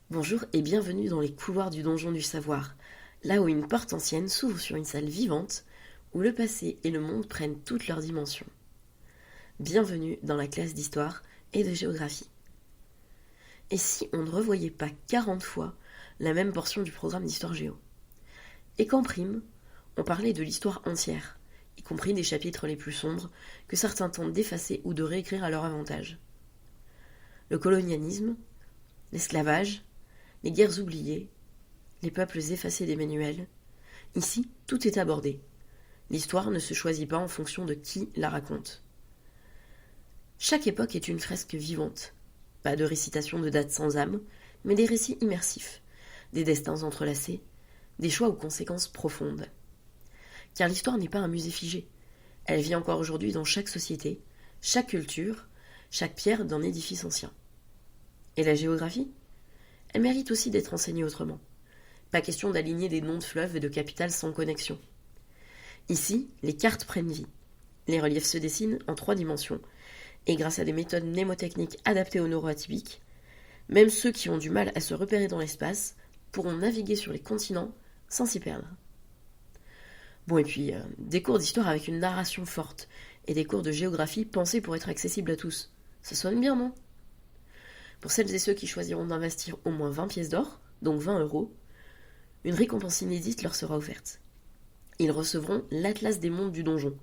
Bonjour et bienvenue dans les couloirs du donjon du savoir, là où une porte ancienne s'ouvre sur une salle vivante, où le passé et le monde prennent toutes leurs dimensions. Bienvenue dans la classe d'histoire et de géographie. Et si on ne revoyait pas 40 fois la même portion du programme d'histoire géo? Et qu'en prime, on parlait de l'histoire entière, y compris des chapitres les plus sombres que certains tentent d'effacer ou de réécrire à leur avantage. Le colonialisme, l'esclavage, les guerres oubliées, les peuples effacés des manuels. Ici, tout est abordé. L'histoire ne se choisit pas en fonction de qui la raconte. Chaque époque est une fresque vivante. Pas de récitation de dates sans âme, mais des récits immersifs, des destins entrelacés, des choix aux conséquences profondes. Car l'histoire n'est pas un musée figé. Elle vit encore aujourd'hui dans chaque société, chaque culture, chaque pierre d'un édifice ancien. Et la géographie ? Elle mérite aussi d'être enseignée autrement. Pas question d'aligner des noms de fleuves et de capitales sans connexion. Ici, les cartes prennent vie. Les reliefs se dessinent en 3 dimensions. Et grâce à des méthodes mnémotechniques adaptées aux neuroatypiques, même ceux qui ont du mal à se repérer dans l'espace pourront naviguer sur les continents sans s'y perdre. Bon, et puis, des cours d'histoire avec une narration forte et des cours de géographie pensés pour être accessibles à tous. Ça sonne bien, non ? Pour celles et ceux qui choisiront d'investir au moins 20 pièces d'or, donc 20 €, une récompense inédite leur sera offerte. Ils recevront l'Atlas des mondes du donjon,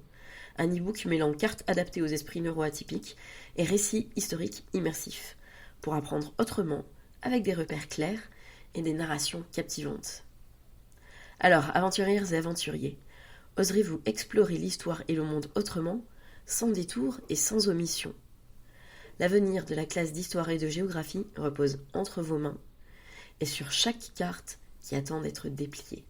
un e-book mêlant cartes adaptées aux esprits neuroatypiques et récits historiques immersifs, pour apprendre autrement, avec des repères clairs et des narrations captivantes. Alors, aventurières et aventuriers, oserez-vous explorer l'histoire et le monde autrement, sans détour et sans omission ? L'avenir de la classe d'histoire et de géographie repose entre vos mains et sur chaque carte qui attend d'être dépliée.